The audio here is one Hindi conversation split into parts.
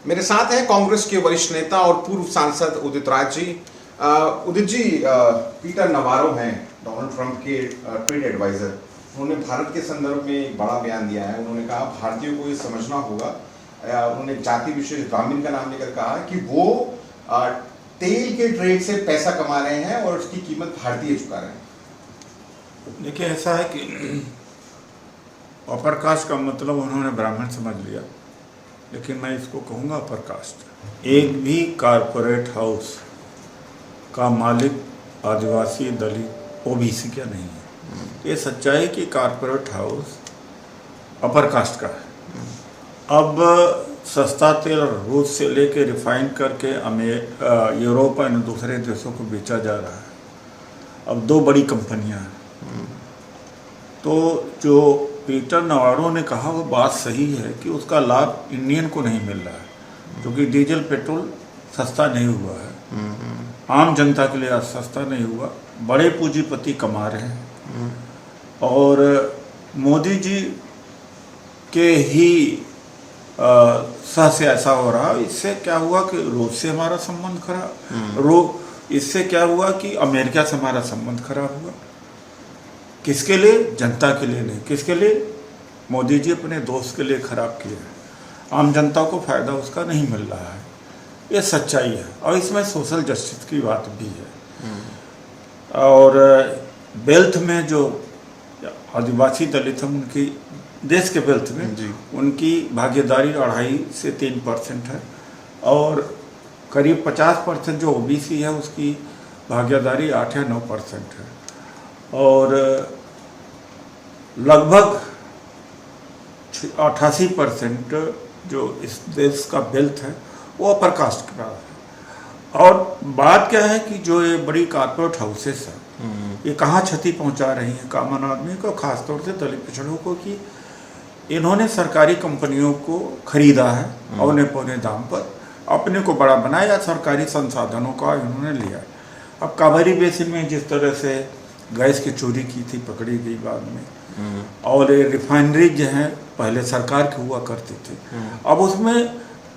मेरे साथ हैं कांग्रेस के वरिष्ठ नेता और पूर्व सांसद उदित राज जी। उदित जी, पीटर नवारो हैं डोनाल्ड ट्रंप के ट्रेड एडवाइजर। उन्होंने भारत के संदर्भ में एक बड़ा बयान दिया है। उन्होंने कहा भारतीयों को ये समझना होगा, उन्होंने जाति विशेष ब्राह्मण का नाम लेकर कहा कि वो तेल के ट्रेड से पैसा कमा रहे हैं और उसकी कीमत भारतीय चुका रहे हैं। देखिए, ऐसा है कि अपर कास्ट का मतलब उन्होंने ब्राह्मण समझ लिया, लेकिन मैं इसको कहूँगा अपर कास्ट। एक भी कारपोरेट हाउस का मालिक आदिवासी, दलित, ओबीसी का नहीं है। ये सच्चाई कि कारपोरेट हाउस अपर कास्ट का है। अब सस्ता तेल रूस से लेके रिफाइन करके यूरोप और दूसरे देशों को बेचा जा रहा है। अब दो बड़ी कंपनियां हैं। तो जो पीटर नवारो ने कहा वो बात सही है कि उसका लाभ इंडियन को नहीं मिल रहा है, क्योंकि डीजल पेट्रोल सस्ता नहीं हुआ है। आम जनता के लिए आज सस्ता नहीं हुआ। बड़े पूंजीपति कमा रहे हैं और मोदी जी के ही सह से ऐसा हो रहा। इससे क्या हुआ कि रूस से हमारा संबंध खराब, इससे क्या हुआ कि अमेरिका से हमारा संबंध खराब हुआ। किसके लिए? जनता के लिए नहीं। किसके लिए? मोदी जी अपने दोस्त के लिए खराब किए। आम जनता को फायदा उसका नहीं मिल रहा है। ये सच्चाई है और इसमें सोशल जस्टिस की बात भी है। और वेल्थ में जो आदिवासी दलित हैं, उनकी देश के वेल्थ में उनकी भागीदारी 2.5 से 3% है और करीब 50% जो ओबीसी है उसकी भागीदारी 8 या 9% है। और लगभग 88% जो इस देश का वेल्थ है वो अपर कास्ट का है। और बात क्या है कि जो ये बड़ी कारपोरेट हाउसेस हैं, ये कहाँ क्षति पहुंचा रही हैं कॉमन आदमी को, खासतौर से दलित पिछड़ों को, कि इन्होंने सरकारी कंपनियों को खरीदा है औने पौने दाम पर, अपने को बड़ा बनाया, सरकारी संसाधनों का इन्होंने लिया। अब कावेरी बेसिन में जिस तरह से गैस की चोरी की थी, पकड़ी गई बाद में, और रिफाइनरी जो हैं पहले सरकार के हुआ करते थे, अब उसमें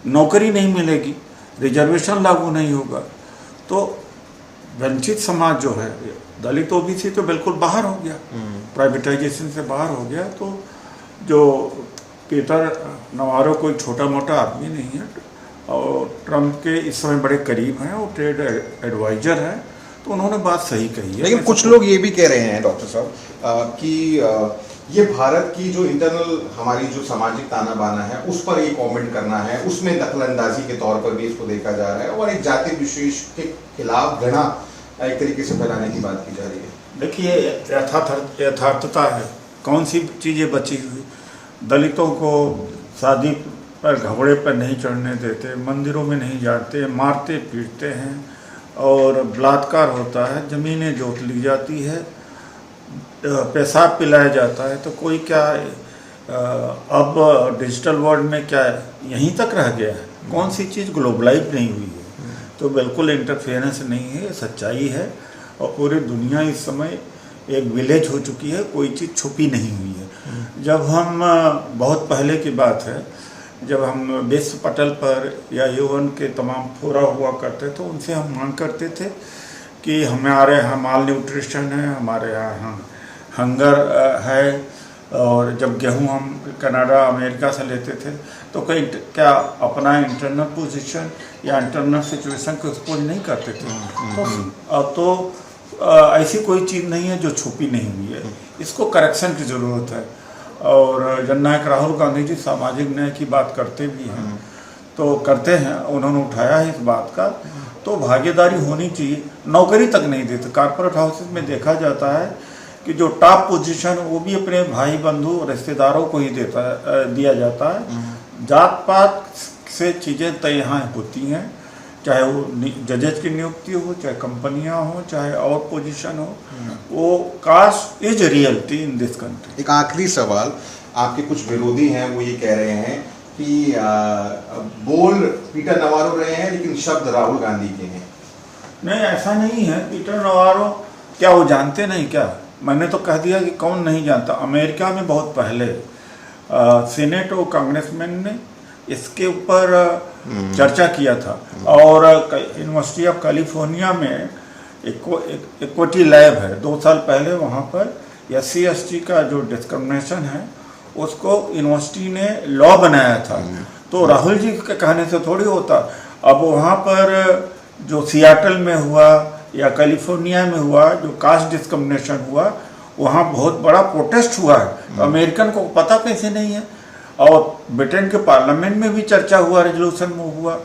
नौकरी नहीं मिलेगी, रिजर्वेशन लागू नहीं होगा, तो वंचित समाज जो है, दलित ओबीसी तो बिल्कुल बाहर हो गया, प्राइवेटाइजेशन से बाहर हो गया। तो जो पीटर नवारो कोई छोटा मोटा आदमी नहीं है और ट्रंप के इस समय बड़े करीब हैं, वो ट्रेड एडवाइजर हैं, तो उन्होंने बात सही कही है। लेकिन कुछ लोग ये भी कह रहे हैं डॉक्टर साहब कि ये भारत की जो इंटरनल हमारी जो सामाजिक ताना बाना है उस पर ये कमेंट करना है, उसमें दखलंदाजी के तौर पर भी इसको देखा जा रहा है और एक जाति विशेष के खिलाफ घृणा एक तरीके से फैलाने की बात की जा रही है। देखिए, यथार्थता है। कौन सी चीज़ें बची हुई? दलितों को शादी पर घोड़े पर नहीं चढ़ने देते, मंदिरों में नहीं जाते, मारते पीटते हैं और बलात्कार होता है, ज़मीनें जोत ली जाती है, पेशाब पिलाया जाता है। तो कोई क्या अब डिजिटल वर्ल्ड में क्या यहीं तक रह गया है? कौन सी चीज़ ग्लोबलाइज नहीं हुई है? तो बिल्कुल इंटरफेरेंस नहीं है, ये सच्चाई है। और पूरी दुनिया इस समय एक विलेज हो चुकी है, कोई चीज़ छुपी नहीं हुई है। जब हम बहुत पहले की बात है, जब हम विश्व पटल पर या यूएन के तमाम फोरा हुआ करते तो उनसे हम मांग करते थे कि हमारे यहाँ माल न्यूट्रिशन है, हमारे यहाँ हंगर है। और जब गेहूँ हम कनाडा अमेरिका से लेते थे तो कहीं क्या अपना इंटरनल पोजीशन या इंटरनल सिचुएशन को एक्सपोज नहीं करते थे। अब तो ऐसी कोई चीज़ नहीं है जो छुपी नहीं हुई है, इसको करेक्शन की ज़रूरत है। और जननायक राहुल गांधी जी सामाजिक न्याय की बात करते भी हैं, तो करते हैं, उन्होंने उठाया है इस बात का। तो भागीदारी होनी चाहिए। नौकरी तक नहीं देते। कारपोरेट हाउसेस में देखा जाता है कि जो टॉप पोजीशन वो भी अपने भाई बंधु रिश्तेदारों को ही दिया जाता है। जात पात से चीज़ें तय यहाँ होती हैं, चाहे वो जजेज की नियुक्ति हो, चाहे कंपनियां हो, चाहे और पोजीशन हो, वो caste is reality in this country. एक आखिरी सवाल, आपके कुछ विरोधी हैं वो ये कह रहे हैं कि बोल पीटर नवारो रहे हैं लेकिन शब्द राहुल गांधी के हैं। नहीं, ऐसा नहीं है। पीटर नवारो क्या वो जानते नहीं क्या? मैंने तो कह दिया कि कौन नहीं जानता। अमेरिका में बहुत पहले सीनेट और कांग्रेसमैन ने इसके ऊपर चर्चा किया था। और यूनिवर्सिटी ऑफ कैलिफोर्निया में इक्विटी लैब है, 2 साल पहले वहाँ पर SC/ST का जो डिस्क्रिमिनेशन है उसको यूनिवर्सिटी ने लॉ बनाया था। तो राहुल जी के कहने से थोड़ी होता। अब वहाँ पर जो सियाटल में हुआ या कैलिफोर्निया में हुआ जो कास्ट डिस्क्रिमिनेशन हुआ, वहाँ बहुत बड़ा प्रोटेस्ट हुआ है। तो अमेरिकन को पता कैसे नहीं है। और ब्रिटेन के पार्लियामेंट में भी चर्चा हुआ, रेजोल्यूशन में हुआ,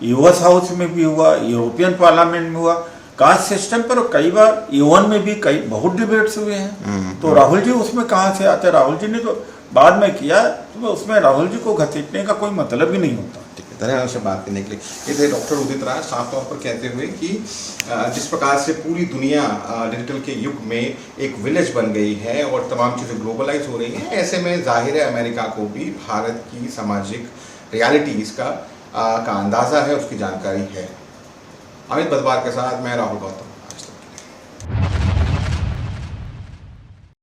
US हाउस में भी हुआ, यूरोपियन पार्लियामेंट में हुआ। कास्ट सिस्टम पर कई बार UN में भी बहुत डिबेट्स हुए हैं। तो राहुल जी उसमें कहाँ से आते? राहुल जी ने तो बाद में किया, तो उसमें राहुल जी को घसीटने का कोई मतलब ही नहीं होता। धन्यवाद से बात करने के लिए। ये थे डॉक्टर उदित राज, साफ तौर पर कहते हुए कि जिस प्रकार से पूरी दुनिया डिजिटल के युग में एक विलेज बन गई है और तमाम चीज़ें ग्लोबलाइज हो रही हैं, ऐसे में जाहिर है अमेरिका को भी भारत की सामाजिक रियलिटीज़ का अंदाज़ा है, उसकी जानकारी है। अमित बदवार के साथ मैं राहुल गौतम।